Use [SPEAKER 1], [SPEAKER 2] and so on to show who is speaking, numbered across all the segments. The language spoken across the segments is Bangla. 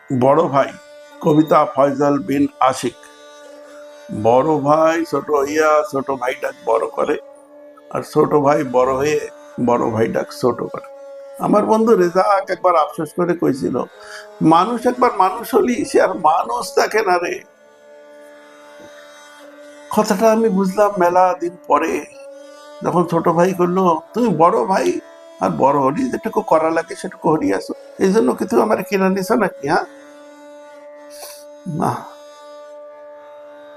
[SPEAKER 1] বড় ভাই কবিতা ফয়জল বিন আশিক। বড় ভাই ছোট হইয়া ছোট ভাইটাকে বড় করে, আর ছোট ভাই বড় হয়ে বড় ভাইটাকে ছোট করে। আমার বন্ধু রেজাক একবার আফসোস করে কইছিল, মানুষ একবার মানুষ হলি সে আর মানুষ দেখে না রে। কথাটা আমি বুঝলাম মেলা দিন পরে, যখন ছোট ভাই করলো, তুমি বড় ভাই আর বড় হলি যেটুকু করা লাগে সেটুকু হরি আসো, এই জন্য কি তুমি আমার কিনা নিছো নাকি? হ্যাঁ, না,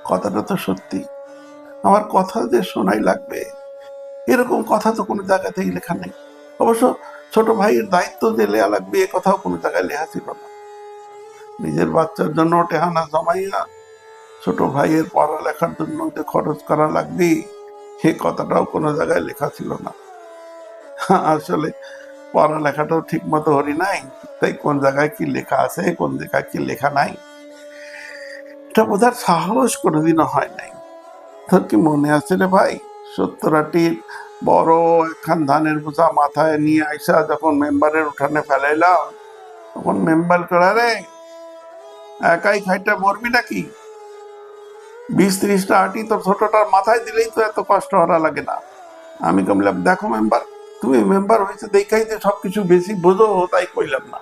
[SPEAKER 1] কথাটা তো সত্যি। আমার কথা যে শোনাই লাগবে এরকম কথা তো কোনো জায়গাতেই লেখা নেই। অবশ্য ছোট ভাইয়ের দায়িত্ব যে লেয়া লাগবে এ কথাও কোনো জায়গায় লেখা ছিল না। নিজের বাচ্চার জন্য টেহানা জমাইয়া ছোট ভাইয়ের পড়ালেখার জন্য যে খরচ করা লাগবে সে কথাটাও কোনো জায়গায় লেখা ছিল না। আসলে পড়ালেখাটাও ঠিক মতো হরি নাই, তাই কোন জায়গায় কি লেখা আছে কোন জায়গায় কি লেখা নাই এটা বোঝার সাহস কোনোদিনও হয় নাই। তোর কি মনে আছে রে ভাই, 70 বড় একখান ধানের বোঝা মাথায় নিয়ে আইসা যখন মেম্বারের উঠানে ফেলাইলাম, তখন মেম্বার করে, রে একাই খাইটা মরবি নাকি? 20-30টা আটি তোর ছোটটার মাথায় দিলেই তো এত কষ্ট হওয়া লাগে না। আমি কমলাম, দেখো মেম্বার, তুমি মেম্বার হয়েছে দেখাই যে সবকিছু বেশি বোঝো, তাই কইলাম না।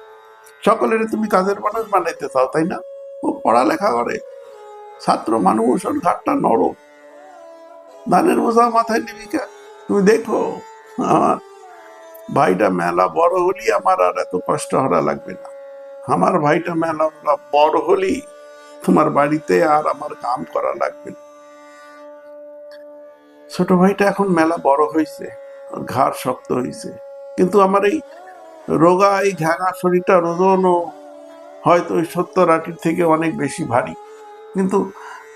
[SPEAKER 1] সকলের তুমি কাজের মানুষ বানাইতে চাও, তাই না? ও পড়ালেখা করে, ছাত্র মানুষ, ওর ঘাটটা নরম, ধানের বোঝা মাথায় নিবি কে? তুমি দেখো আমার ভাইটা মেলা বড় হলি আমার আর এত কষ্ট হওয়া লাগবে না। আমার ভাইটা মেলা বড় হলি তোমার বাড়িতে আর আমার কাম করা লাগবে না। ছোট ভাইটা এখন মেলা বড় হয়েছে, ঘাড় শক্ত হয়েছে, কিন্তু আমার এই রোগা এই ঘ্যাঙা শরীরটা ওজনও হয়তো ওই 70 আটির থেকে অনেক বেশি ভারী। কিন্তু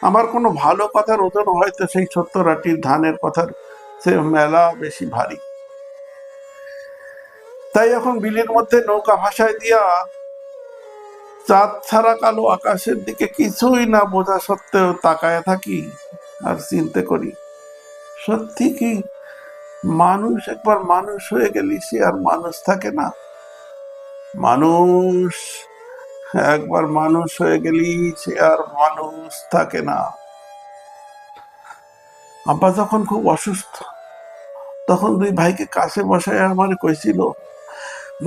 [SPEAKER 1] আমার কোনো ভালো কথার ওজন হয়তো সেই 70 আটির ধানের কথার সে মেলা বেশি ভারী। তাই এখন বিলের মধ্যে নৌকা ভাসায় দিয়া চাঁদ ছাড়া কালো আকাশের দিকে কিছুই না বোঝা সত্ত্বেও তাকায় থাকি আর চিন্তা করি, সত্যি কি মানুষ একবার মানুষ হয়ে গেলি সে আর মানুষ থাকে না? মানুষ একবার মানুষ হয়ে গেলি সে আর মানুষ থাকে না। আব্বা যখন খুব অসুস্থ তখন দুই ভাইকে কাছে বসায় আমার কইছিল,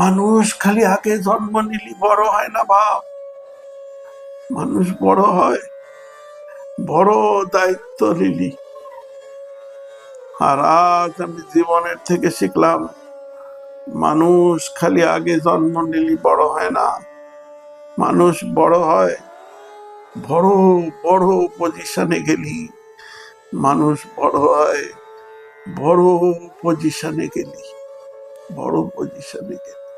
[SPEAKER 1] মানুষ খালি আগে জন্ম নিলি বড় হয় না বাপ, মানুষ বড় হয় বড় দায়িত্ব নিলি। আর আজ আমি জীবনের থেকে শিখলাম, মানুষ খালি আগে জন্ম নিলি বড় হয় না, মানুষ বড় হয় বড় বড় পজিশনে গেলি, মানুষ বড় হয় বড় পজিশনে গেলি, বড় পজিশনে গেলি।